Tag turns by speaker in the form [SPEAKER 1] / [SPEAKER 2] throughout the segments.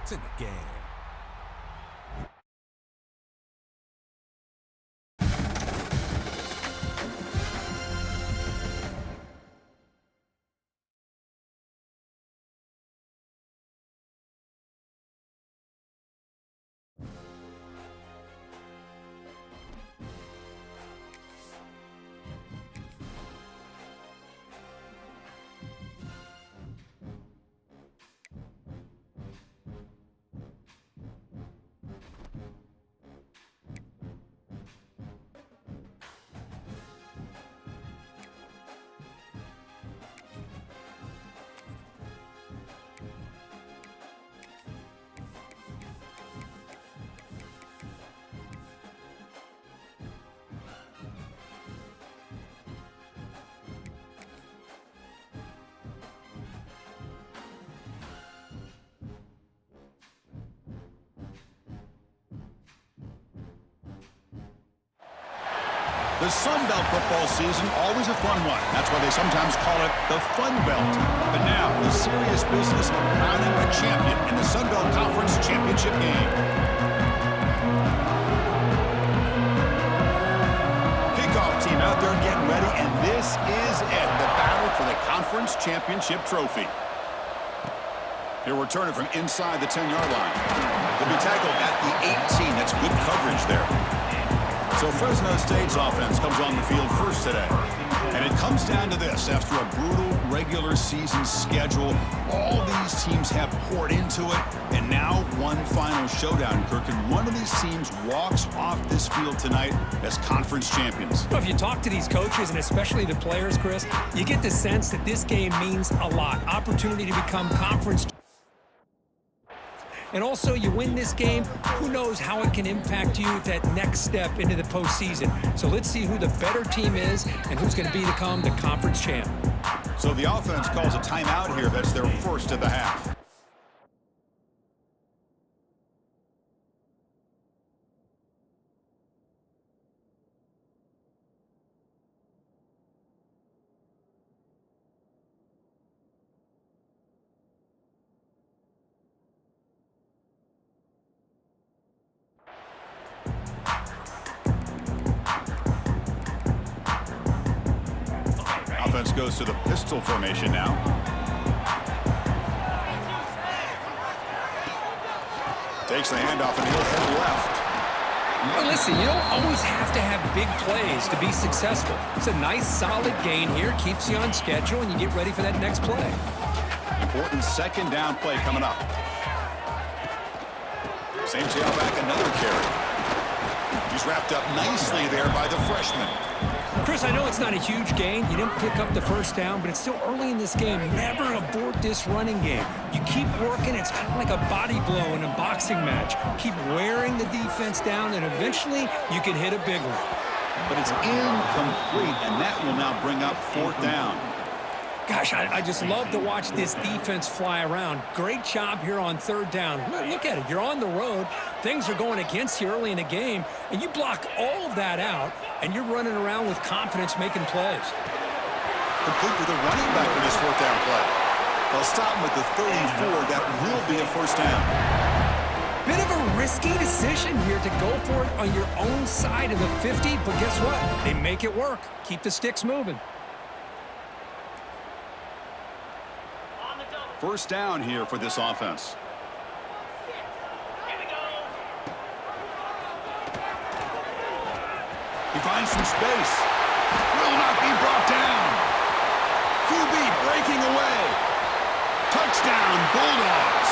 [SPEAKER 1] It's in the game.
[SPEAKER 2] The Sun Belt football season, always a fun one. That's why they sometimes call it the Fun Belt. But now, the serious business of crowning a champion in the Sun Belt Conference Championship game. Kickoff team out there getting ready, and this is it, the battle for the Conference Championship trophy. He'll return it from inside the 10-yard line. He'll be tackled at the 18. That's good coverage there. So Fresno State's offense comes on the field first today. And it comes down to this. After a brutal regular season schedule, all these teams have poured into it. And now one final showdown, Kirk. And one of these teams walks off this field tonight as conference champions.
[SPEAKER 3] Well, if you talk to these coaches, and especially the players, Chris, you get the sense that this game means a lot. Opportunity to become conference. And also, you win this game, who knows how it can impact you at that next step into the postseason. So let's see who the better team is and who's going to become the conference champ.
[SPEAKER 2] So the offense calls a timeout here. That's their first of the half. Offense goes to the pistol formation now. Takes the handoff and he'll head left.
[SPEAKER 3] Well, listen, you don't always have to have big plays to be successful. It's a nice, solid gain here. Keeps you on schedule, and you get ready for that next play.
[SPEAKER 2] Important second down play coming up. Same tailback, another carry. He's wrapped up nicely there by the freshman.
[SPEAKER 3] Chris, I know it's not a huge gain. You didn't pick up the first down, but it's still early in this game. Never abort this running game. You keep working. It's kind of like a body blow in a boxing match. Keep wearing the defense down, and eventually you can hit a big one.
[SPEAKER 2] But it's incomplete, and that will now bring up fourth down.
[SPEAKER 3] Gosh, I just love to watch this defense fly around. Great job here on third down. Look at it. You're on the road. Things are going against you early in the game, and you block all of that out, and you're running around with confidence making plays.
[SPEAKER 2] Complete with a running back in this fourth down play. They'll stop him at the 34. That will be a first down.
[SPEAKER 3] Bit of a risky decision here to go for it on your own side of the 50, but guess what? They make it work. Keep the sticks moving.
[SPEAKER 2] First down here for this offense. He finds some space. Will not be brought down. QB breaking away. Touchdown, Bulldogs.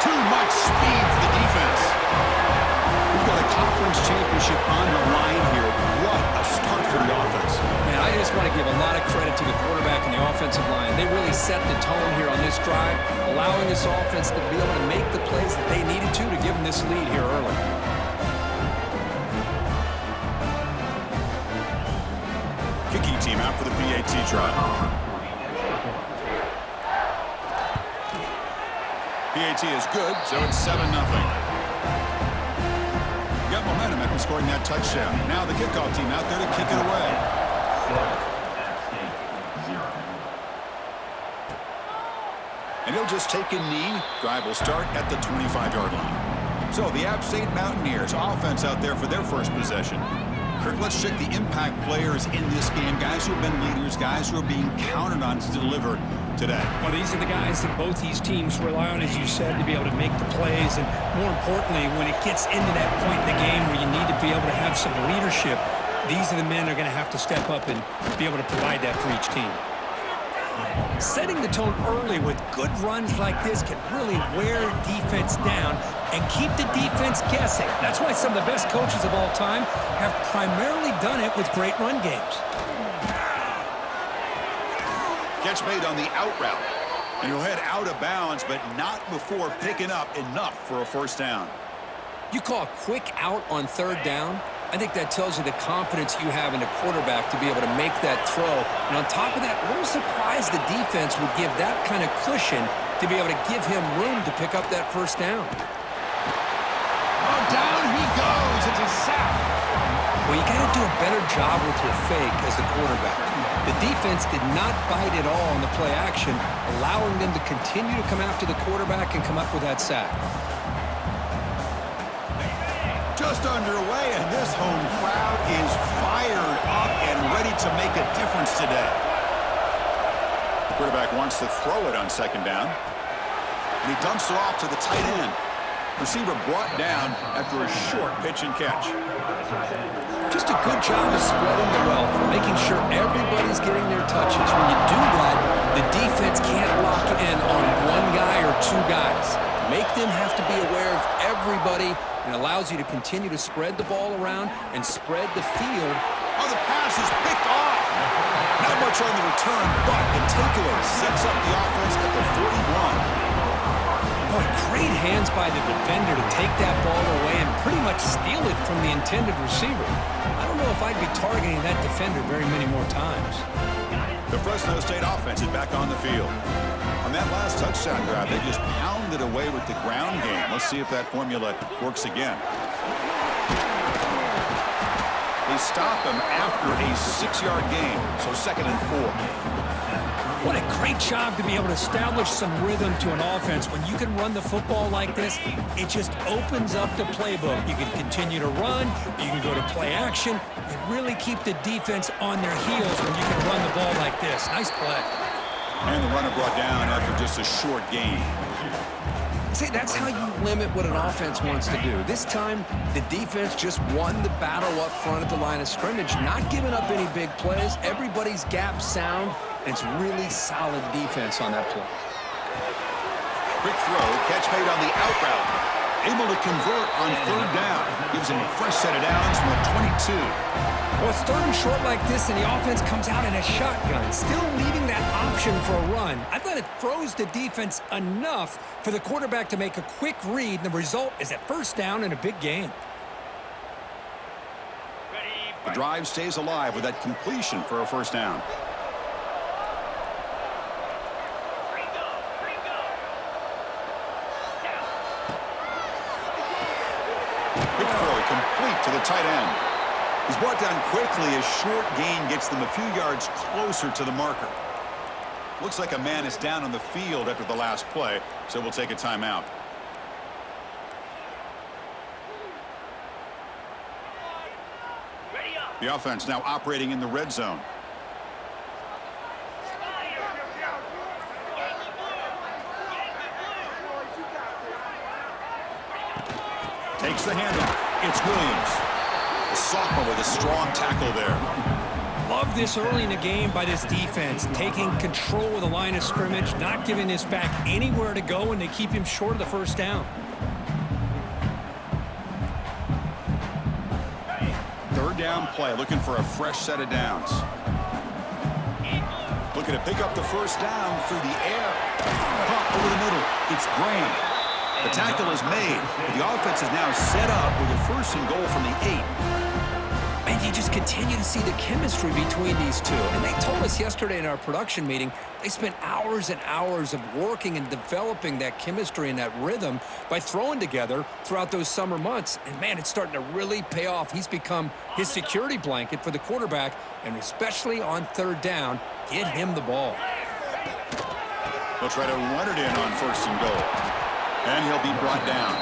[SPEAKER 2] Too much speed for the defense. We've got a conference championship on the line here. What a start for the offense.
[SPEAKER 3] Man, I just want to give a lot of credit to the quarterback and the offensive line. They really set the tone here on this drive, allowing this offense to be able to make the plays that they needed to give them this lead here early.
[SPEAKER 2] Kicking team out for the PAT try. PAT is good, so it's 7-0. Got momentum after scoring that touchdown. Now the kickoff team out there to kick it away. And he'll just take a knee. Drive will start at the 25-yard line. So the App State Mountaineers offense out there for their first possession. Kirk, let's check the impact players in this game. Guys who have been leaders, guys who are being counted on to deliver today.
[SPEAKER 3] Well, these are the guys that both these teams rely on, as you said, to be able to make the plays. And more importantly, when it gets into that point in the game where you need to be able to have some leadership, these are the men that are going to have to step up and be able to provide that for each team. Setting the tone early with good runs like this can really wear defense down and keep the defense guessing. That's why some of the best coaches of all time have primarily done it with great run games.
[SPEAKER 2] Catch made on the out route. And he'll head out of bounds, but not before picking up enough for a first down.
[SPEAKER 3] You call a quick out on third down? I think that tells you the confidence you have in the quarterback to be able to make that throw. And on top of that, a little surprised the defense would give that kind of cushion to be able to give him room to pick up that first down.
[SPEAKER 2] Oh, down he goes. It's a sack.
[SPEAKER 3] Well, you got to do a better job with your fake as the quarterback. The defense did not bite at all on the play action, allowing them to continue to come after the quarterback and come up with that sack.
[SPEAKER 2] Just underway, and this home crowd is fired up and ready to make a difference today. The quarterback wants to throw it on second down. And he dumps it off to the tight end. Receiver brought down after a short pitch and catch.
[SPEAKER 3] Just a good job of spreading the wealth, making sure everybody's getting their touches. When you do that, the defense can't lock in on one guy or two guys. Make them have to be aware of everybody, and allows you to continue to spread the ball around and spread the field.
[SPEAKER 2] Oh, the pass is picked off. Not much on the return, but the takeaway sets up the offense at the 41.
[SPEAKER 3] Boy, great hands by the defender to take that ball away and pretty much steal it from the intended receiver. I don't know if I'd be targeting that defender very many more times.
[SPEAKER 2] The Fresno State offense is back on the field. On that last touchdown drive, they just pounded away with the ground game. Let's see if that formula works again. They stop him after a 6-yard gain, so 2nd and 4.
[SPEAKER 3] What a great job to be able to establish some rhythm to an offense. When you can run the football like this, it just opens up the playbook. You can continue to run, you can go to play action, and really keep the defense on their heels when you can run the ball like this. Nice play.
[SPEAKER 2] And the runner brought down after just a short gain.
[SPEAKER 3] See, that's how you limit what an offense wants to do. This time, the defense just won the battle up front at the line of scrimmage, not giving up any big plays. Everybody's gap sound, and it's really solid defense on that play.
[SPEAKER 2] Quick throw, catch made on the out route. Able to convert on third down. Gives him a fresh set of downs from the 22.
[SPEAKER 3] Well, it's third and short like this, and the offense comes out in a shotgun, still leaving that option for a run. I thought it throws the defense enough for the quarterback to make a quick read, and the result is a first down and a big gain.
[SPEAKER 2] The drive stays alive with that completion for a first down. Quick throw, complete to the tight end. He's brought down quickly. A short gain gets them a few yards closer to the marker. Looks like a man is down on the field after the last play, so we'll take a timeout. The offense now operating in the red zone. Takes the handoff. It's Williams. The sophomore with a strong tackle there.
[SPEAKER 3] Love this early in the game by this defense, taking control of the line of scrimmage, not giving this back anywhere to go, and they keep him short of the first down.
[SPEAKER 2] Third down play, looking for a fresh set of downs. Looking to pick up the first down through the air. Pump over the middle. It's Graham. The tackle is made, but the offense is now set up with a first and goal from the 8.
[SPEAKER 3] And you just continue to see the chemistry between these two. And they told us yesterday in our production meeting, they spent hours and hours of working and developing that chemistry and that rhythm by throwing together throughout those summer months. And, man, it's starting to really pay off. He's become his security blanket for the quarterback, and especially on third down, get him the ball.
[SPEAKER 2] He'll try to run it in on 1st and goal. And he'll be brought down.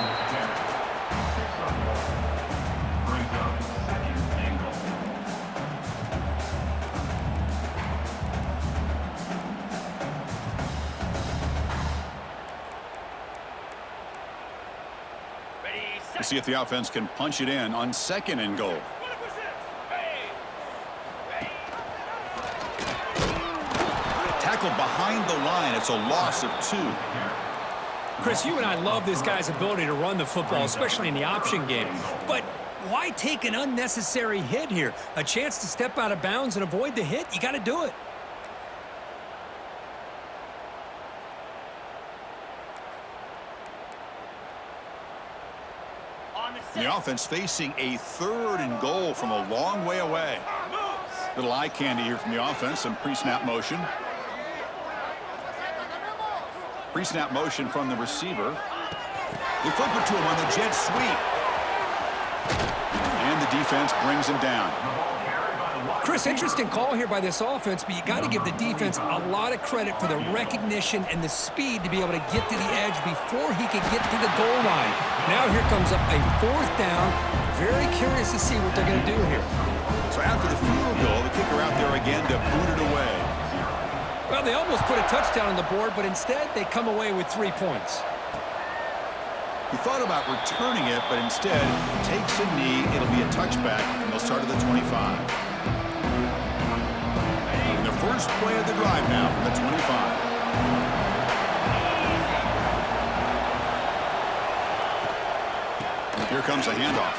[SPEAKER 2] We'll see if the offense can punch it in on 2nd and goal. Tackled behind the line. It's a loss of 2.
[SPEAKER 3] Chris, you and I love this guy's ability to run the football, especially in the option game. But why take an unnecessary hit here? A chance to step out of bounds and avoid the hit? You got to do it.
[SPEAKER 2] The offense facing a 3rd and goal from a long way away. Little eye candy here from the offense. Some pre-snap motion. Pre-snap motion from the receiver. They flip it to him on the jet sweep. And the defense brings him down.
[SPEAKER 3] Chris, interesting call here by this offense, but you got to give the defense a lot of credit for the recognition and the speed to be able to get to the edge before he could get to the goal line. Now here comes up a 4th down. Very curious to see what they're going to do here.
[SPEAKER 2] So after the field goal, the kicker out there again to boot it away.
[SPEAKER 3] Well, they almost put a touchdown on the board, but instead they come away with 3 points.
[SPEAKER 2] He thought about returning it, but instead takes a knee. It'll be a touchback, and they'll start at the 25. And the first play of the drive now from the 25. Here comes a handoff.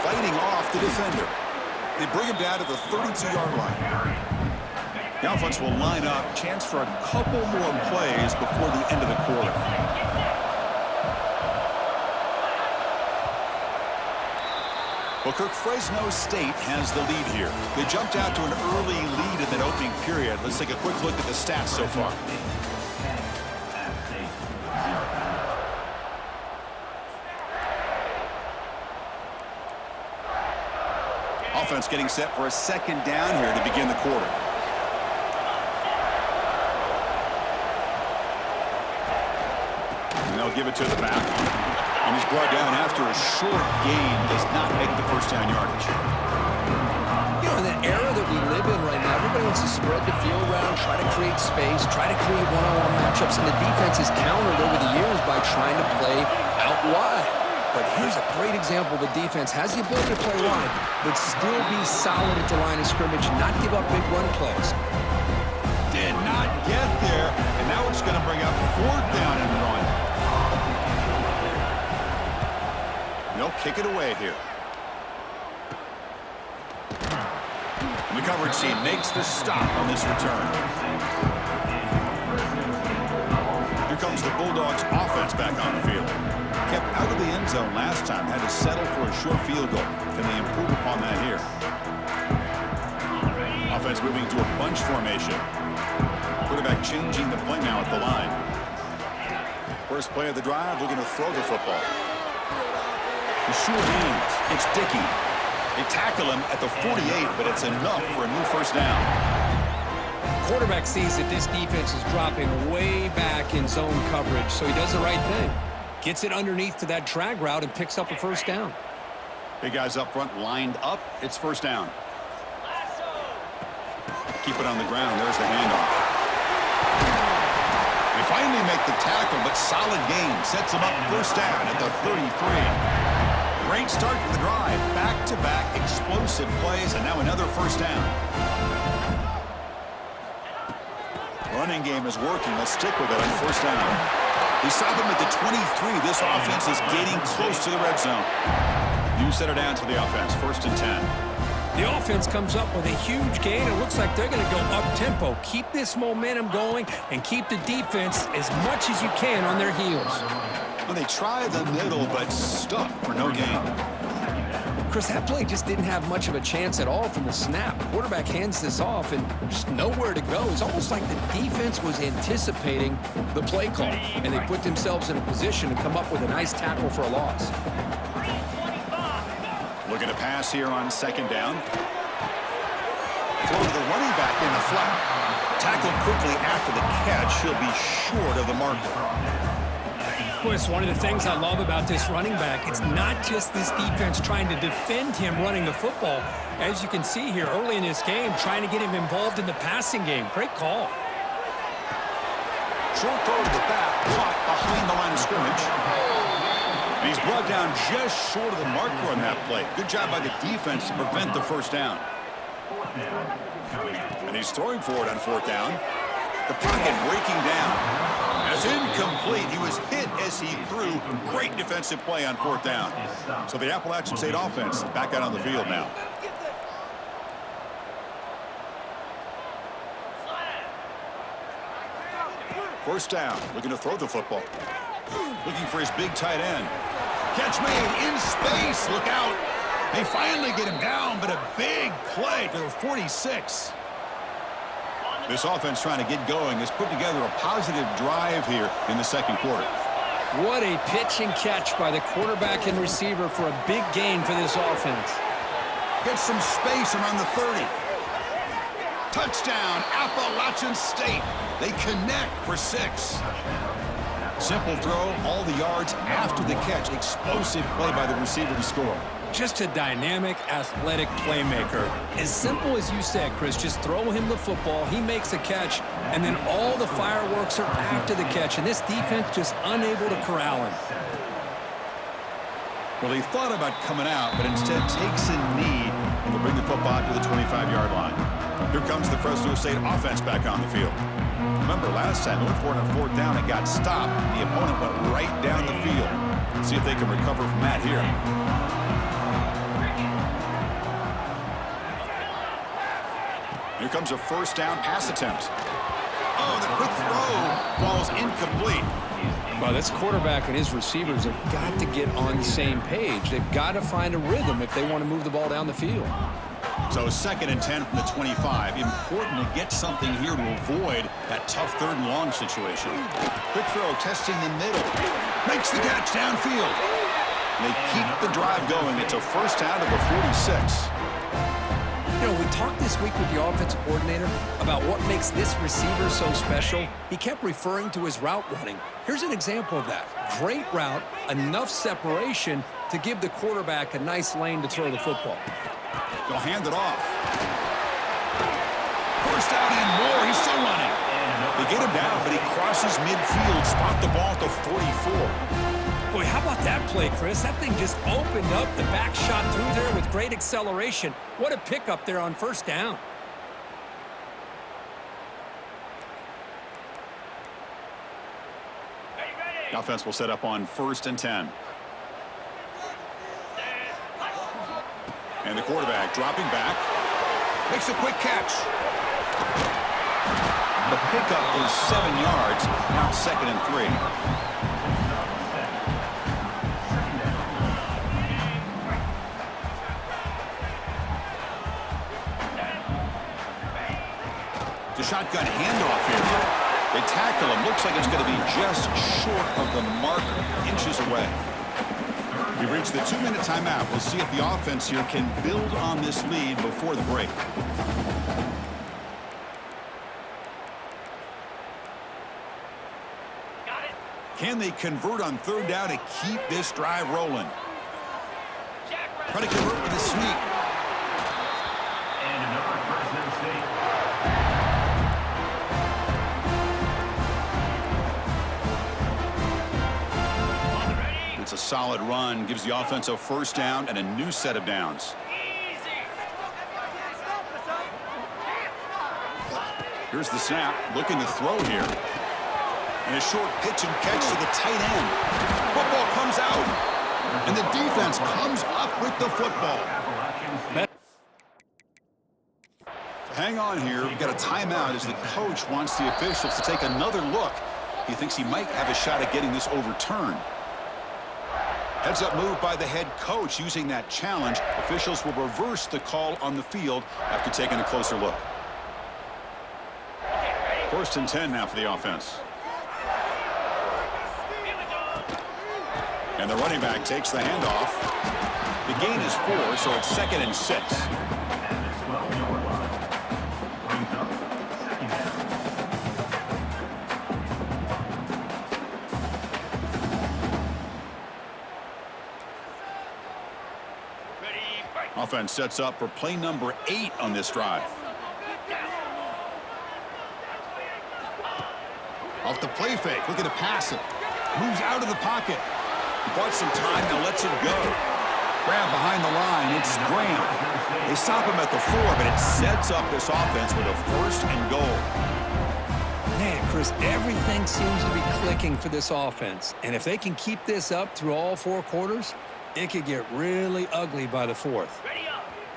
[SPEAKER 2] Fighting off the defender. They bring him down to the 32-yard line. The offense will line up. Chance for a couple more plays before the end of the quarter. Well, Kirk, Fresno State has the lead here. They jumped out to an early lead in that opening period. Let's take a quick look at the stats so far. Offense getting set for a 2nd down here to begin the quarter. And they'll give it to the back. And he's brought down after a short gain. Does not make the 1st down yardage.
[SPEAKER 3] You know, in the era that we live in right now, everybody wants to spread the field around, try to create space, try to create one-on-one matchups, and the defense has countered over the years by trying to play out wide. But here's a great example. The defense has the ability to play wide, but still be solid at the line of scrimmage, not give up big run plays.
[SPEAKER 2] Did not get there, and now it's going to bring up 4th down and run. They'll kick it away here. And the coverage team makes the stop on this return. Here comes the Bulldogs offense back on the field. Kept out of the end zone last time. Had to settle for a short field goal. Can they improve upon that here? Offense moving to a bunch formation. Quarterback changing the play now at the line. First play of the drive, looking to throw the football. The sure hands. It's Dickey. They tackle him at the 48, but it's enough for a new 1st down.
[SPEAKER 3] Quarterback sees that this defense is dropping way back in zone coverage, so he does the right thing. Gets it underneath to that drag route and picks up a 1st down.
[SPEAKER 2] Big guys up front lined up. It's 1st down. Keep it on the ground. There's the handoff. They finally make the tackle, but solid gain. Sets them up 1st down at the 33. Great start to the drive. Back-to-back explosive plays, and now another 1st down. Running game is working. Let's stick with it on 1st down. They stop him at the 23. This offense is getting close to the red zone. New center down to the offense. 1st and 10.
[SPEAKER 3] The offense comes up with a huge gain. It looks like they're going to go up-tempo. Keep this momentum going and keep the defense as much as you can on their heels.
[SPEAKER 2] Well, they try the middle, but stuff for no gain.
[SPEAKER 3] Chris, that play just didn't have much of a chance at all from the snap. Quarterback hands this off and just nowhere to go. It's almost like the defense was anticipating the play call, and they put themselves in a position to come up with a nice tackle for a loss.
[SPEAKER 2] Looking to pass here on 2nd down. Throw to the running back in the flat. Tackled quickly after the catch, he'll be short of the marker.
[SPEAKER 3] Boy, it's one of the things I love about this running back. It's not just this defense trying to defend him running the football. As you can see here early in this game, trying to get him involved in the passing game. Great call.
[SPEAKER 2] Short throw to the back, caught behind the line of scrimmage. And he's brought down just short of the marker on that play. Good job by the defense to prevent the first down. And he's throwing for it on fourth down. The pocket breaking down. As incomplete, he was hit as he threw. Great defensive play on fourth down. So the Appalachian State offense is back out on the field now. First down, looking to throw the football. Looking for his big tight end. Catch made in space, look out. They finally get him down, but a big play to the 46. This offense trying to get going has put together a positive drive here in the second quarter.
[SPEAKER 3] What a pitch and catch by the quarterback and receiver for a big gain for this offense.
[SPEAKER 2] Gets some space around the 30. Touchdown, Appalachian State. They connect for 6. Simple throw, all the yards after the catch. Explosive play by the receiver to score.
[SPEAKER 3] Just a dynamic, athletic playmaker. As simple as you said, Chris, just throw him the football, he makes a catch, and then all the fireworks are after the catch, and this defense just unable to corral him.
[SPEAKER 2] Well, he thought about coming out, but instead takes a knee and will bring the football to the 25-yard line. Here comes the Fresno State offense back on the field. Remember, last time they went for it on fourth down and got stopped. The opponent went right down the field. Let's see if they can recover from that here. Here comes a first down pass attempt. Oh, the quick throw falls incomplete.
[SPEAKER 3] Well, this quarterback and his receivers have got to get on the same page. They've got to find a rhythm if they want to move the ball down the field.
[SPEAKER 2] So 2nd and 10 from the 25. Important to get something here to avoid that tough 3rd and long situation. Quick throw testing the middle. Makes the catch downfield. They keep the drive going. It's a first down to the 46.
[SPEAKER 3] You know, we talked this week with the offensive coordinator about what makes this receiver so special. He kept referring to his route running. Here's an example of that. Great route, enough separation to give the quarterback a nice lane to throw the football.
[SPEAKER 2] They'll hand it off. First down and more. He's still running. They get him down, but he crosses midfield. Spot the ball at the 44.
[SPEAKER 3] Boy, how about that play, Chris? That thing just opened up. The back shot through there with great acceleration. What a pickup there on first down.
[SPEAKER 2] The offense will set up on 1st and 10. And the quarterback dropping back. Makes a quick catch. The pickup is 7 yards. Now 2nd and 3. The shotgun handoff here. They tackle him. Looks like it's going to be just short of the marker, inches away. We've reached the 2-minute timeout. We'll see if the offense here can build on this lead before the break. Can they convert on 3rd down to keep this drive rolling? Try to convert with a sneak. It's a solid run, gives the offense a first down and a new set of downs. Here's the snap, looking to throw here. And a short pitch and catch to the tight end. Football comes out, and the defense comes up with the football. Hang on here, we've got a timeout as the coach wants the officials to take another look. He thinks he might have a shot at getting this overturned. Heads-up move by the head coach using that challenge. Officials will reverse the call on the field after taking a closer look. 1st and 10 now for the offense. And the running back takes the handoff. The gain is 4, so it's 2nd and 6. Offense sets up for play number 8 on this drive. Off the play fake, looking to pass it. Moves out of the pocket. He bought some time, now lets it go. Grab behind the line, it's Graham. They stop him at the 4, but it sets up this offense with a 1st and goal.
[SPEAKER 3] Man, Chris, everything seems to be clicking for this offense. And if they can keep this up through all 4 quarters, it could get really ugly by the 4th.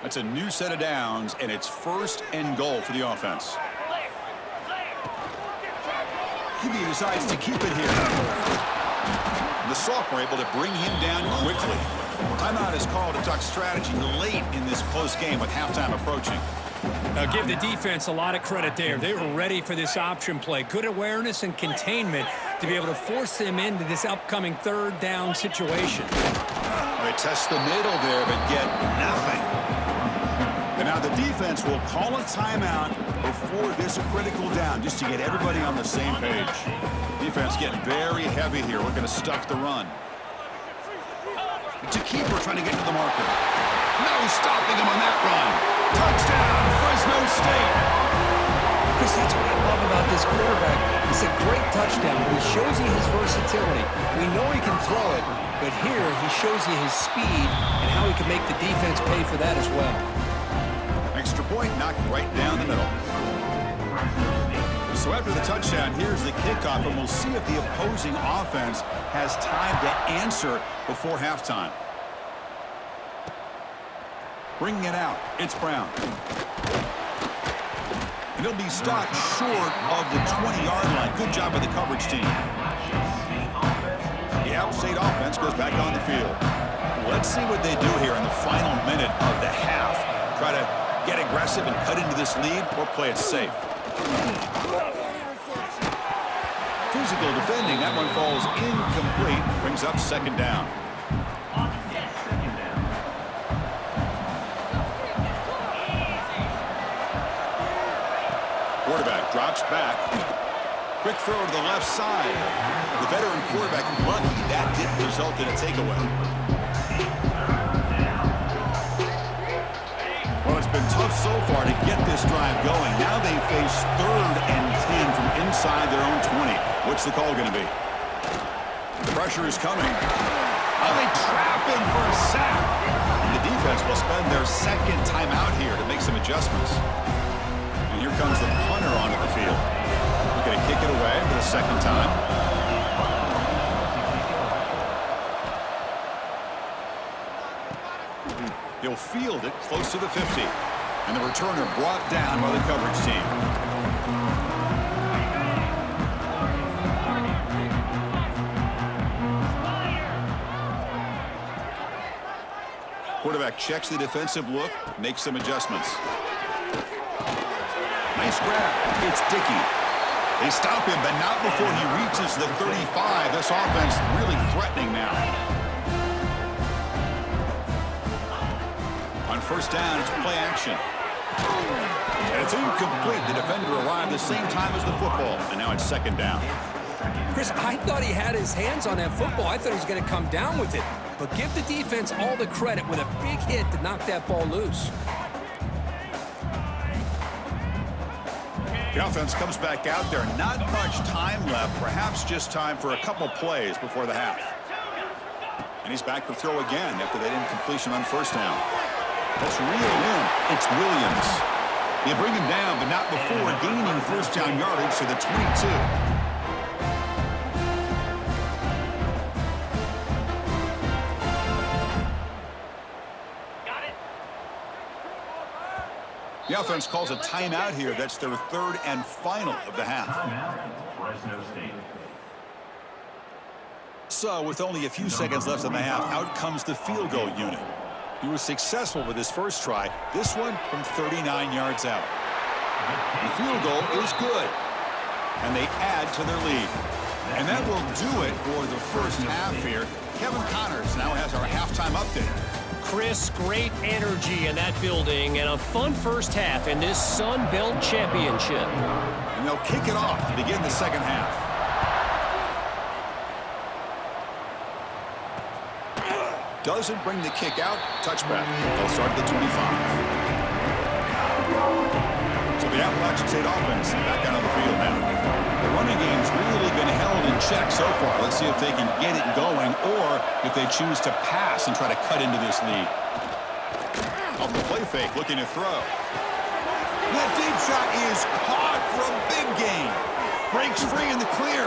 [SPEAKER 2] That's a new set of downs, and it's 1st and goal for the offense. QB decides to keep it here. The sophomore able to bring him down quickly. Timeout is called to talk strategy late in this close game with halftime approaching.
[SPEAKER 3] Now give the defense a lot of credit there. They were ready for this option play. Good awareness and containment to be able to force them into this upcoming 3rd down situation.
[SPEAKER 2] They test the middle there, but get nothing. And now the defense will call a timeout before this critical down, just to get everybody on the same page. Defense getting very heavy here, looking to stuff the run. It's a keeper trying to get to the marker. No stopping him on that run. Touchdown, Fresno State.
[SPEAKER 3] Chris, that's what I love about this quarterback. It's a great touchdown, but he shows you his versatility. We know he can throw it, but here he shows you his speed and how he can make the defense pay for that as well.
[SPEAKER 2] Extra point knocked right down the middle. So after the touchdown, here's the kickoff, and we'll see if the opposing offense has time to answer before halftime. Bringing it out, it's Brown. And he'll be stopped short of the 20-yard line. Good job by the coverage team. The App State offense goes back on the field. Let's see what they do here in the final minute of the half. Try to get aggressive and cut into this lead, or play it safe. Physical defending, that one falls incomplete, brings up 2nd down. Quarterback drops back. Quick throw to the left side. The veteran quarterback lucky that didn't result in a takeaway. Well, it's been tough so far to get this drive going. Now they face 3rd and 10 from inside their own 20. What's the call going to be? The pressure is coming. Oh, they trap him for a sack. The defense will spend their 2nd timeout here to make some adjustments. And here comes the punter onto the field. Looking to kick it away for the 2nd time. He'll field it close to the 50. And the returner brought down by the coverage team. Quarterback checks the defensive look, makes some adjustments. Nice grab. It's Dickey. They stop him, but not before he reaches the 35. This offense really threatening now. On 1st down, it's play action. And it's incomplete. The defender arrived the same time as the football, and now it's 2nd down.
[SPEAKER 3] Chris, I thought he had his hands on that football. I thought he was going to come down with it. But give the defense all the credit with a big hit to knock that ball loose.
[SPEAKER 2] The offense comes back out there. Not much time left. Perhaps just time for a couple plays before the half. And he's back to throw again after that incompletion on 1st down. That's reeled in. It's Williams. They bring him down, but not before gaining 1st down yardage to the 22. The offense calls a timeout here. That's their 3rd and final of the half. So with only a few seconds left in the half, out comes the field goal unit. He was successful with his first try. This one from 39 yards out. The field goal is good. And they add to their lead. And that will do it for the first half here. Kevin Connors now has our halftime update.
[SPEAKER 1] Chris, great energy in that building and a fun first half in this Sun Belt Championship.
[SPEAKER 2] And they'll kick it off to begin the 2nd half. Doesn't bring the kick out. Touchback. They'll start at the 25. So the Appalachian State offense back out on the field now. The running game's really been held in check so far. Let's see if they can get it going or if they choose to pass and try to cut into this lead. Off the play fake, looking to throw. That deep shot is caught for a big gain. Breaks free in the clear.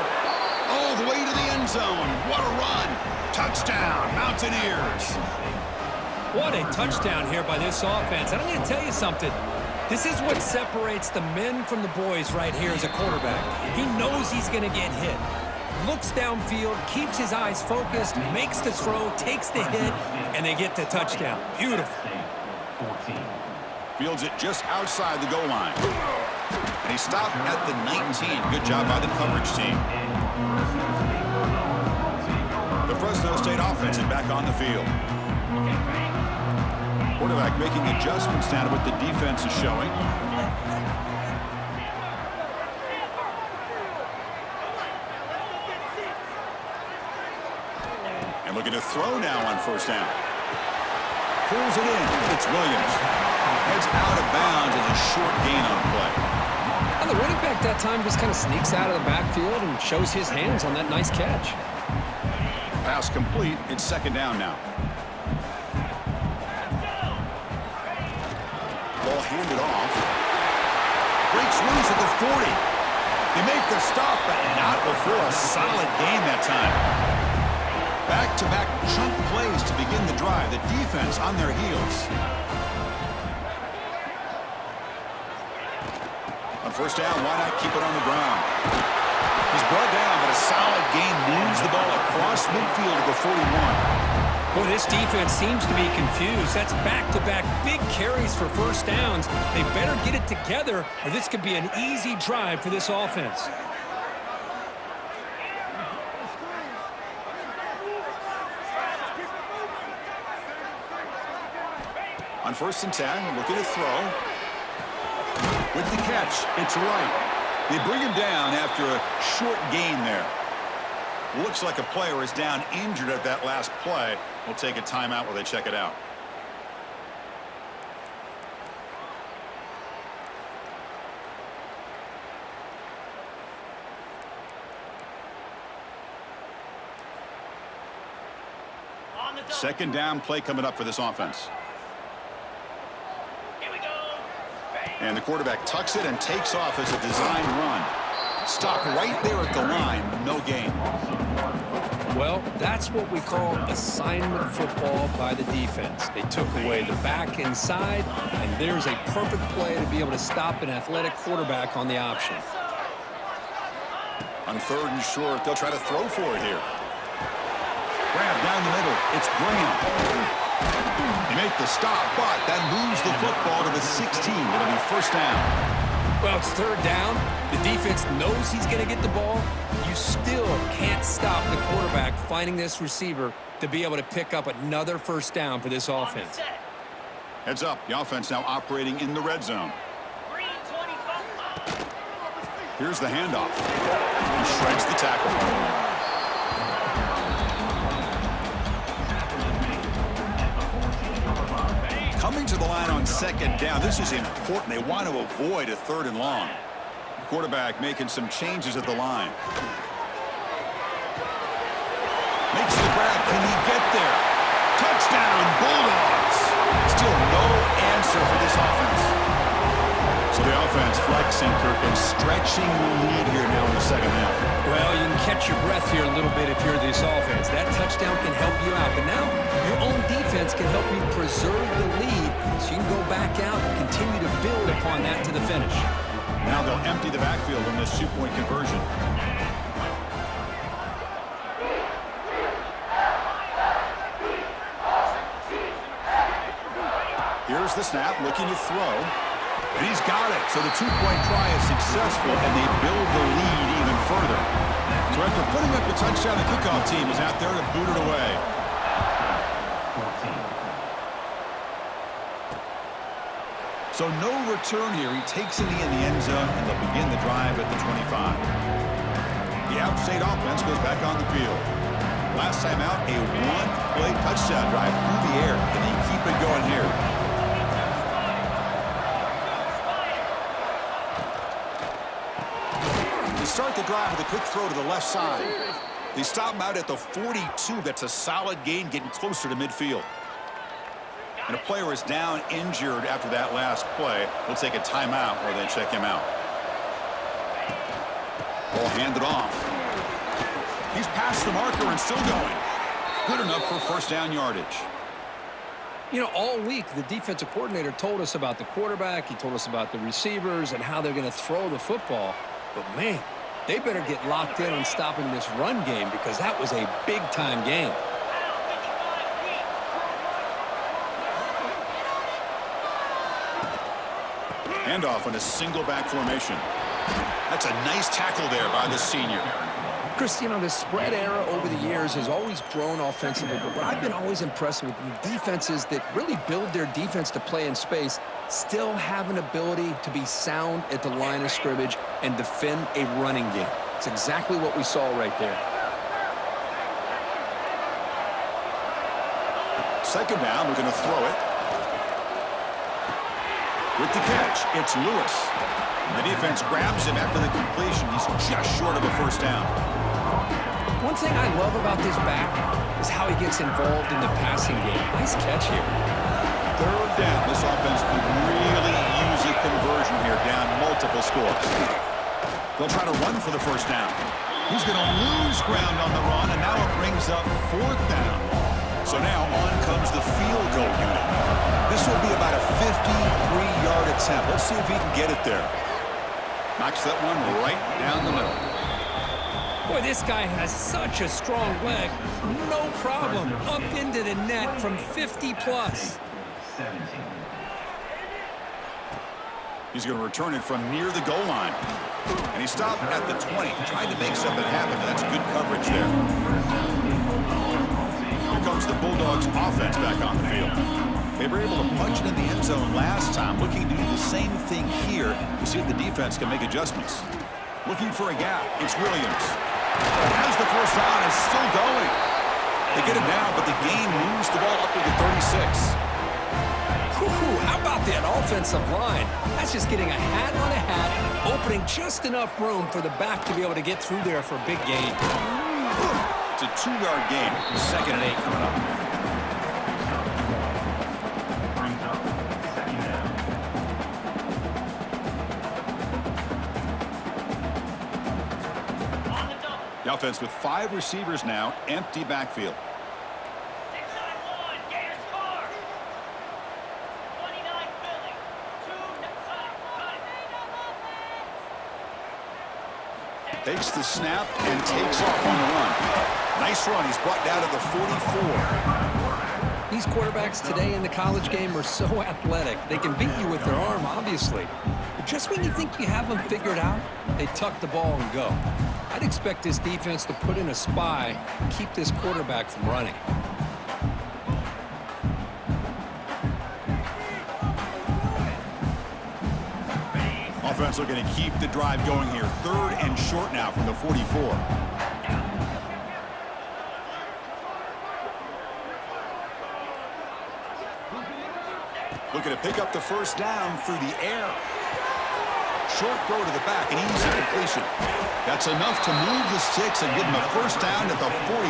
[SPEAKER 2] All the way to the end zone. What a run. Touchdown, Mountaineers.
[SPEAKER 3] What a touchdown here by this offense. And I'm going to tell you something. This is what separates the men from the boys right here as a quarterback. He knows he's going to get hit. Looks downfield, keeps his eyes focused, makes the throw, takes the hit, and they get the touchdown. Beautiful.
[SPEAKER 2] Fields it just outside the goal line. And he stopped at the 19. Good job by the coverage team. The Fresno State offense is back on the field. Quarterback making adjustments down to what the defense is showing. And looking to throw now on first down. Pulls it in. It's Williams. Heads out of bounds as a short gain on the play.
[SPEAKER 4] And the running back that time just kind of sneaks out of the backfield and shows his hands on that nice catch.
[SPEAKER 2] Pass complete. It's second down now. Ball handed off. Breaks loose at the 40. They make the stop, but not before a solid gain that time. Back-to-back chunk plays to begin the drive. The defense on their heels. On first down, why not keep it on the ground? He's brought down, but a solid gain moves the ball across midfield to the 41.
[SPEAKER 3] Well, this defense seems to be confused. That's back-to-back big carries for first downs. They better get it together, or this could be an easy drive for this offense.
[SPEAKER 2] On first and 10, looking to throw. With the catch, it's right. They bring him down after a short gain there. Looks like a player is down injured at that last play. We'll take a timeout while they check it out. Second down play coming up for this offense. And the quarterback tucks it and takes off as a design run. Stopped right there at the line. No gain.
[SPEAKER 4] Well, that's what we call assignment football by the defense. They took away the back inside, and there's a perfect play to be able to stop an athletic quarterback on the option.
[SPEAKER 2] On third and short, they'll try to throw for it here. Grab down the middle. It's Graham. They make the stop, but that moves the football to the 16. It'll be first down.
[SPEAKER 3] Well, it's third down. The defense knows he's going to get the ball. You still can't stop the quarterback finding this receiver to be able to pick up another first down for this offense.
[SPEAKER 2] Heads up. The offense now operating in the red zone. Here's the handoff. He shreds the tackle. Coming to the line on second down. This is important. They want to avoid a third and long. The quarterback making some changes at the line. Makes the grab. Can he get there? Touchdown, Bulldogs. Still no answer for this offense. So the offense flexing, Kirk, and stretching the lead here now in the second half.
[SPEAKER 3] Well, you can catch your breath here a little bit if you're this offense. That touchdown can help you out. But now your own defense can help you preserve the lead so you can go back out and continue to build upon that to the finish.
[SPEAKER 2] Now they'll empty the backfield in this two-point conversion. Here's the snap, looking to throw. And he's got it. So the two-point try is successful, and they build the lead even further. So after putting up the touchdown, the kickoff team is out there to boot it away. So no return here. He takes it in the end zone, and they'll begin the drive at the 25. The out-state offense goes back on the field. Last time out, a one-play touchdown drive through the air. Can he keep it going here? They start the drive with a quick throw to the left side. They stop him out at the 42. That's a solid gain, getting closer to midfield. And a player is down injured after that last play. We'll take a timeout or then check him out. Ball handed off. He's past the marker and still going. Good enough for first down yardage.
[SPEAKER 4] You know, all week, the defensive coordinator told us about the quarterback. He told us about the receivers and how they're going to throw the football. But, man, they better get locked in on stopping this run game because that was a big-time game.
[SPEAKER 2] Handoff in a single back formation. That's a nice tackle there by the senior.
[SPEAKER 4] Chris, you know, the spread era over the years has always grown offensively, but what I've been always impressed with the defenses that really build their defense to play in space still have an ability to be sound at the line of scrimmage and defend a running game. It's exactly what we saw right there.
[SPEAKER 2] Second down, we're going to throw it. With the catch, it's Lewis. The defense grabs him after the completion. He's just short of a first down.
[SPEAKER 4] One thing I love about this back is how he gets involved in the passing game. Nice catch here.
[SPEAKER 2] Third down. This offense could really use a conversion here, down multiple scores. They'll try to run for the first down. He's going to lose ground on the run, and now it brings up fourth down. So now on comes the field goal unit. This will be about a 53-yard attempt. Let's see if he can get it there. Knocks that one right down the middle.
[SPEAKER 3] Boy, this guy has such a strong leg. No problem. Up into the net from 50-plus.
[SPEAKER 2] He's going to return it from near the goal line. And he stopped at the 20, trying to make something happen. That's good coverage there. Here comes the Bulldogs offense back on the field. They were able to punch it in the end zone last time, looking to do the same thing here to see if the defense can make adjustments. Looking for a gap. It's Williams. Has the first down, is still going. They get it down, but the gain moves the ball up to the 36.
[SPEAKER 4] How about that offensive line? That's just getting a hat on a hat, opening just enough room for the back to be able to get through there for a big gain.
[SPEAKER 2] It's a 2-yard gain. 2nd and 8 coming up. The offense with 5 receivers now, empty backfield. Takes the snap and takes off on the run. Nice run. He's brought down to the 44.
[SPEAKER 4] These quarterbacks today in the college game are so athletic. They can beat you with their arm, obviously. But just when you think you have them figured out, they tuck the ball and go. I'd expect this defense to put in a spy and keep this quarterback from running.
[SPEAKER 2] Offense looking to keep the drive going here. 3rd and short now from the 44. Looking to pick up the first down through the air. Short throw to the back, an easy completion. That's enough to move the sticks and give them a first down at the 41.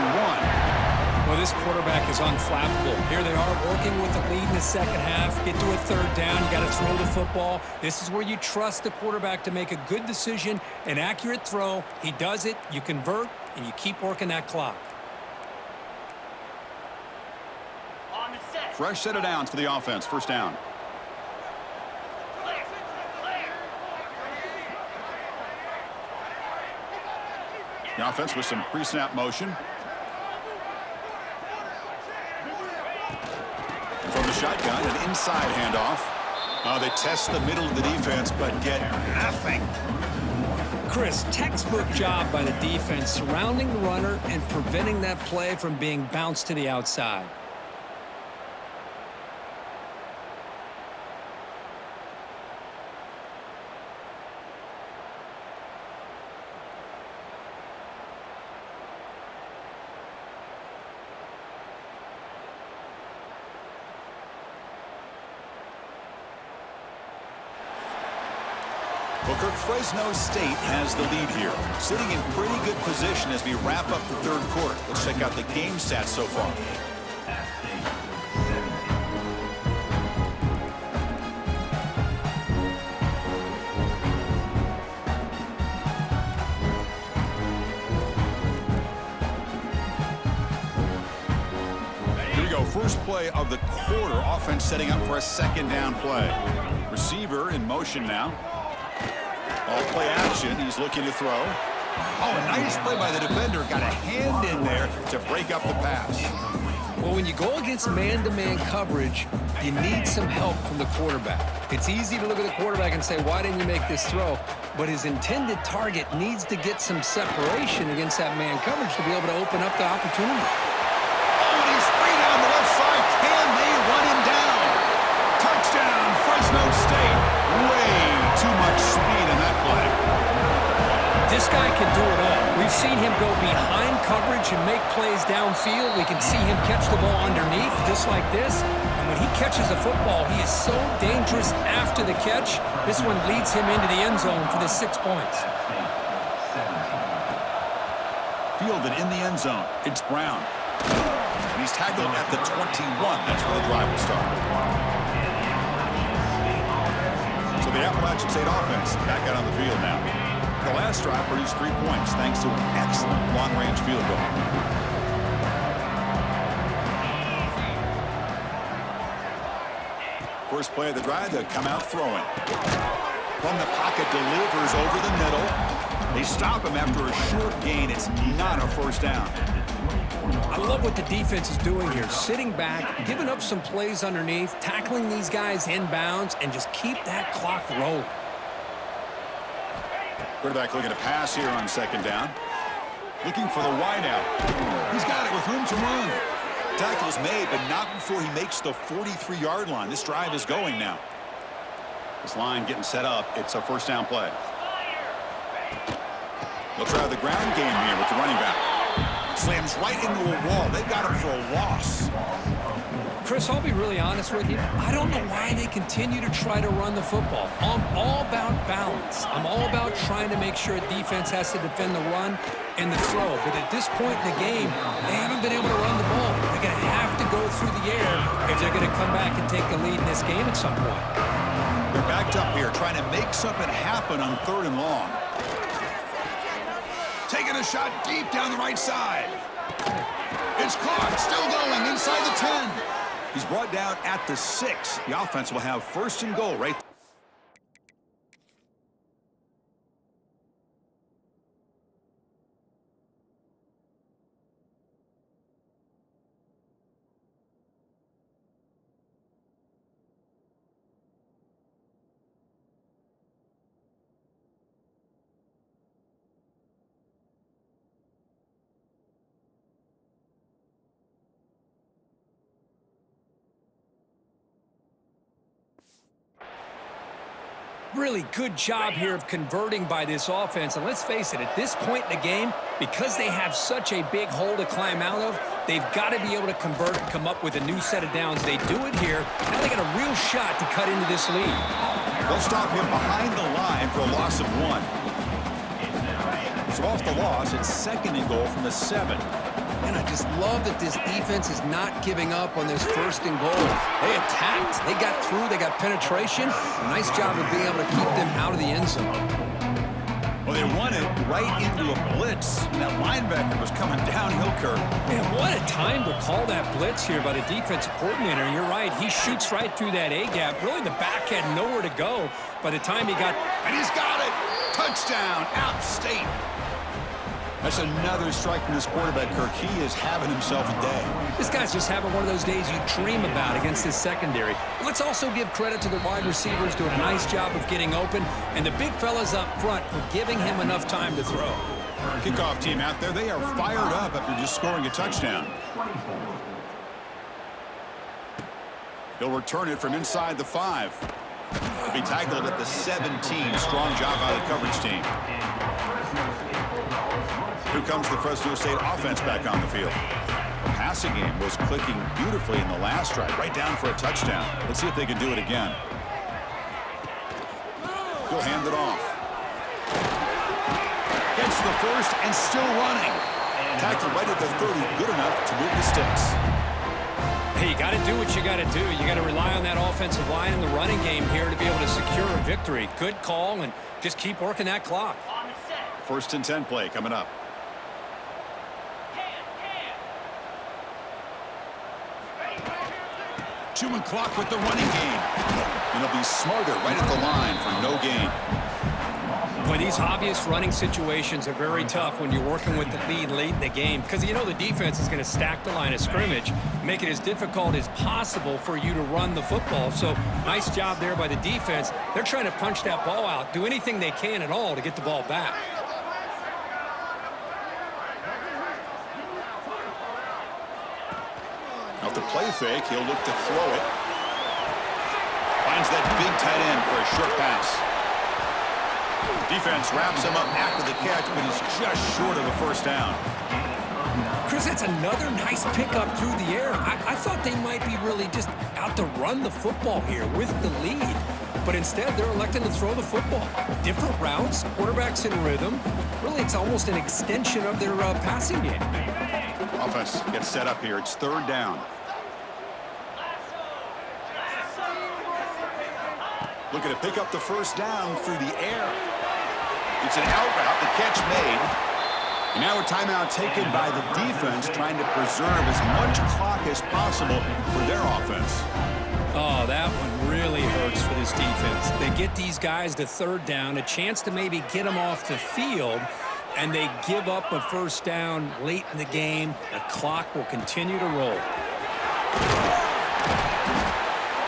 [SPEAKER 3] Well, this quarterback is unflappable. Here they are working with the lead in the second half. Get to a 3rd down. You got to throw the football. This is where you trust the quarterback to make a good decision, an accurate throw. He does it. You convert, and you keep working that clock.
[SPEAKER 2] Fresh set of downs for the offense. First down. The offense with some pre-snap motion. From the shotgun, an inside handoff. They test the middle of the defense, but get nothing.
[SPEAKER 3] Chris, textbook job by the defense surrounding the runner and preventing that play from being bounced to the outside.
[SPEAKER 2] Well, Kirk, Fresno State has the lead here, sitting in pretty good position as we wrap up the third quarter. Let's check out the game stats so far. Here we go, first play of the quarter. Offense setting up for a second down play. Receiver in motion now. All play action. He's looking to throw. Oh, a nice play by the defender. Got a hand in there to break up the pass.
[SPEAKER 3] Well, when you go against man-to-man coverage, you need some help from the quarterback. It's easy to look at the quarterback and say, why didn't you make this throw? But his intended target needs to get some separation against that man coverage to be able to open up the opportunity.
[SPEAKER 2] Oh, and he's free down the left side. Can they run him down? Touchdown, Fresno State. Way too much speed in that play.
[SPEAKER 3] This guy can do it all. We've seen him go behind coverage and make plays downfield. We can see him catch the ball underneath just like this. And when he catches a football, he is so dangerous after the catch. This one leads him into the end zone for the 6 points.
[SPEAKER 2] Fielded in the end zone. It's Brown. And he's tackled at the 21. That's where the drive will start. So the Appalachian State offense back out on the field now. The last drive produced 3 points thanks to an excellent long-range field goal. First play of the drive, they'll come out throwing. From the pocket, delivers over the middle. They stop him after a short gain. It's not a first down.
[SPEAKER 3] I love what the defense is doing here. Sitting back, giving up some plays underneath, tackling these guys inbounds, and just keep that clock rolling.
[SPEAKER 2] Quarterback looking to pass here on second down. Looking for the wideout. He's got it with room to run. Tackle's made, but not before he makes the 43-yard line. This drive is going now. This line getting set up. It's a first down play. They'll try the ground game here with the running back. Slams right into a wall. They've got him for a loss.
[SPEAKER 3] Chris, I'll be really honest with you. I don't know why they continue to try to run the football. I'm all about balance. I'm all about trying to make sure a defense has to defend the run and the throw. But at this point in the game, they haven't been able to run the ball. They're going to have to go through the air if they're going to come back and take the lead in this game at some point.
[SPEAKER 2] They're backed up here trying to make something happen on third and long. Taking a shot deep down the right side. It's caught. Still going inside the 10. He's brought down at the 6. The offense will have first and goal right there.
[SPEAKER 3] Really good job here of converting by this offense. And let's face it, at this point in the game, because they have such a big hole to climb out of, they've got to be able to convert and come up with a new set of downs. They do it here. Now they got a real shot to cut into this lead.
[SPEAKER 2] They'll stop him behind the line for a loss of 1. So off the loss, it's second and goal from the 7.
[SPEAKER 3] And I just love that this defense is not giving up on this first and goal. They attacked, they got through, they got penetration. A nice job of being able to keep them out of the end zone.
[SPEAKER 2] Well, they run it right into a blitz. And that linebacker was coming downhill, Kirk.
[SPEAKER 3] Man, what a time to call that blitz here by the defensive coordinator. And you're right, he shoots right through that A-gap. Really, the back had nowhere to go by the time he got...
[SPEAKER 2] And he's got it! Touchdown, App State! That's another strike from this quarterback, Kirk. He is having himself a day.
[SPEAKER 3] This guy's just having one of those days you dream about against his secondary. Let's also give credit to the wide receivers doing a nice job of getting open, and the big fellas up front for giving him enough time to throw.
[SPEAKER 2] Kickoff team out there, they are fired up after just scoring a touchdown. He'll return it from inside the 5. He'll be tackled at the 17. Strong job by the coverage team. Here comes the Fresno State offense back on the field. The passing game was clicking beautifully in the last drive, right down for a touchdown. Let's see if they can do it again. He'll hand it off. the first and still running. Tackled right at the 30, good enough to move the sticks.
[SPEAKER 3] Hey, you got to do what you got to do. You got to rely on that offensive line in the running game here to be able to secure a victory. Good call, and just keep working that clock.
[SPEAKER 2] First and 10 play coming up. Chewing clock with the running game. And he'll be smarter right at the line for no gain.
[SPEAKER 3] Boy, these obvious running situations are very tough when you're working with the lead late in the game because you know the defense is going to stack the line of scrimmage, make it as difficult as possible for you to run the football. So nice job there by the defense. They're trying to punch that ball out, do anything they can at all to get the ball back.
[SPEAKER 2] Off the play fake, he'll look to throw it. Finds that big tight end for a short pass. Defense wraps him up after the catch, but he's just short of a first down.
[SPEAKER 3] Chris, that's another nice pickup through the air. I thought they might be really just out to run the football here with the lead. But instead, they're electing to throw the football. Different routes, quarterbacks in rhythm. Really, it's almost an extension of their passing game.
[SPEAKER 2] Offense gets set up here. It's third down. Looking to pick up the first down through the air. It's an out route, the catch made. And now a timeout taken by the defense, trying to preserve as much clock as possible for their offense.
[SPEAKER 3] Oh, that one really hurts for this defense. They get these guys to third down, a chance to maybe get them off the field, and they give up a first down late in the game. The clock will continue to roll.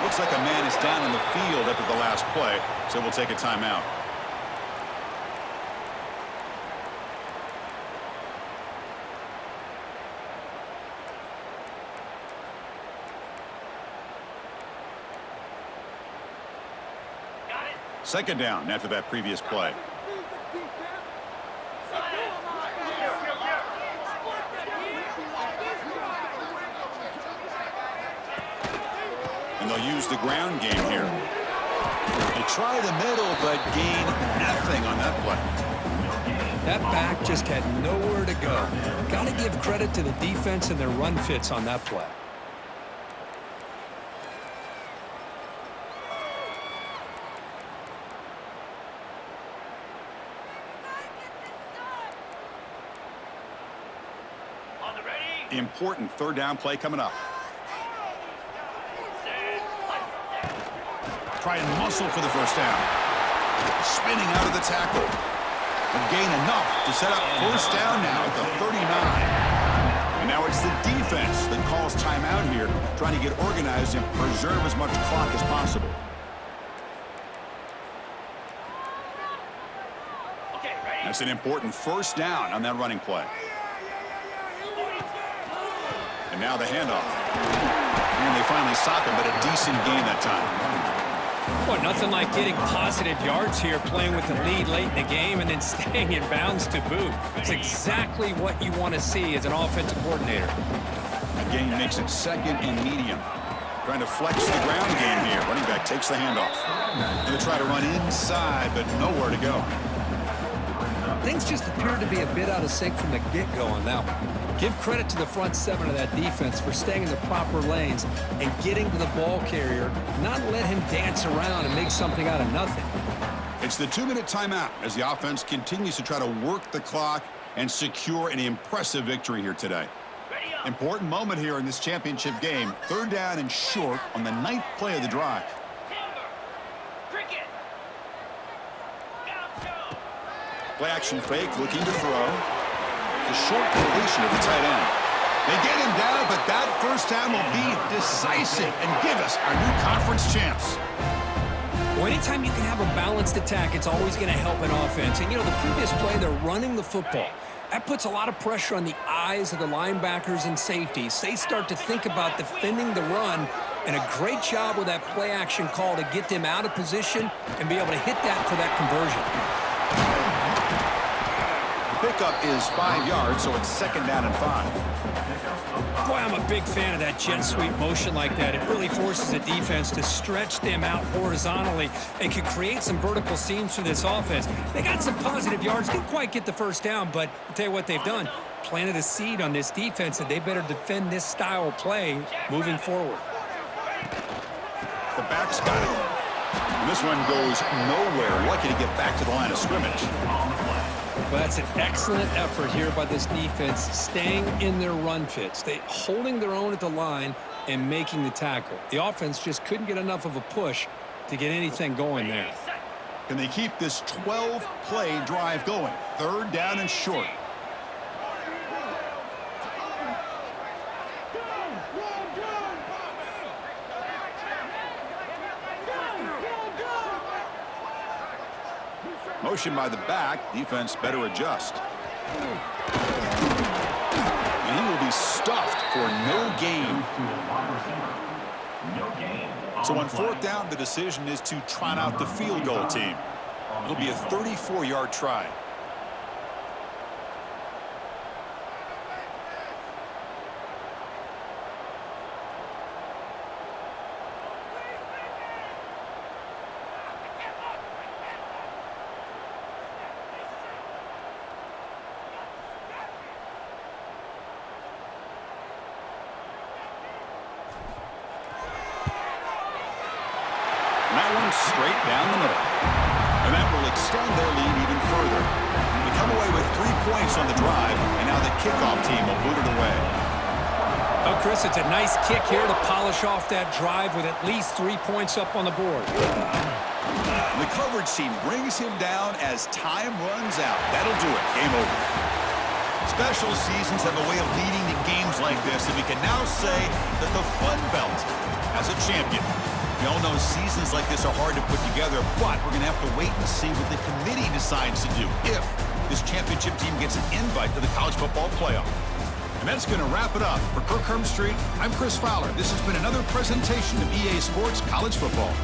[SPEAKER 2] Looks like a man is down on the field after the last play, so we'll take a timeout. Second down after that previous play. And they'll use the ground game here. They try the middle, but gain nothing on that play.
[SPEAKER 3] That back just had nowhere to go. Got to give credit to the defense and their run fits on that play.
[SPEAKER 2] Important third down play coming up. Try and muscle for the first down. Spinning out of the tackle. And gain enough to set up first down now at the 39. And now it's the defense that calls timeout here, trying to get organized and preserve as much clock as possible. That's an important first down on that running play. And now the handoff. And they finally stop him, but a decent gain that time.
[SPEAKER 3] Well, nothing like getting positive yards here, playing with the lead late in the game and then staying in bounds to boot. It's exactly what you want to see as an offensive coordinator.
[SPEAKER 2] A gain makes it second and medium. Trying to flex the ground game here. Running back takes the handoff. Going to try to run inside, but nowhere to go.
[SPEAKER 3] Things just appear to be a bit out of sync from the get-go on that one. Give credit to the front seven of that defense for staying in the proper lanes and getting to the ball carrier, not let him dance around and make something out of nothing.
[SPEAKER 2] It's the 2-minute timeout as the offense continues to try to work the clock and secure an impressive victory here today. Important moment here in this championship game. Third down and short on the 9th play of the drive. Play action fake, looking to throw. The short completion of the tight end. They get him down, but that first down will be decisive and give us our new conference champs.
[SPEAKER 3] Well, anytime you can have a balanced attack, it's always going to help an offense. And, you know, the previous play, they're running the football. That puts a lot of pressure on the eyes of the linebackers and safeties. They start to think about defending the run, and a great job with that play action call to get them out of position and be able to hit that for that conversion.
[SPEAKER 2] Pickup is 5 yards, so it's second down and 5.
[SPEAKER 3] Boy, I'm a big fan of that jet sweep motion like that. It really forces the defense to stretch them out horizontally and can create some vertical seams for this offense. They got some positive yards, didn't quite get the first down, but I'll tell you what they've done. Planted a seed on this defense, and they better defend this style of play moving forward.
[SPEAKER 2] The back's got it. And this one goes nowhere. Lucky to get back to the line of scrimmage.
[SPEAKER 4] Well, that's an excellent effort here by this defense, staying in their run fits. They holding their own at the line and making the tackle. The offense just couldn't get enough of a push to get anything going there.
[SPEAKER 2] Can they keep this 12-play drive going? 3rd down and short. Motion by the back. Defense better adjust. And he will be stuffed for no gain. So on 4th down, the decision is to trot out the field goal team. It'll be a 34-yard try. Straight down the middle. And that will extend their lead even further. They come away with 3 points on the drive, and now the kickoff team will boot it away.
[SPEAKER 3] Oh, Chris, it's a nice kick here to polish off that drive with at least 3 points up on the board.
[SPEAKER 2] The coverage team brings him down as time runs out. That'll do it. Game over. Special seasons have a way of leading to games like this, and we can now say that the Fun Belt has a champion. We all know seasons like this are hard to put together, but we're going to have to wait and see what the committee decides to do if this championship team gets an invite to the college football playoff. And that's going to wrap it up. For Kirk Hermstreet, I'm Chris Fowler. This has been another presentation of EA Sports College Football.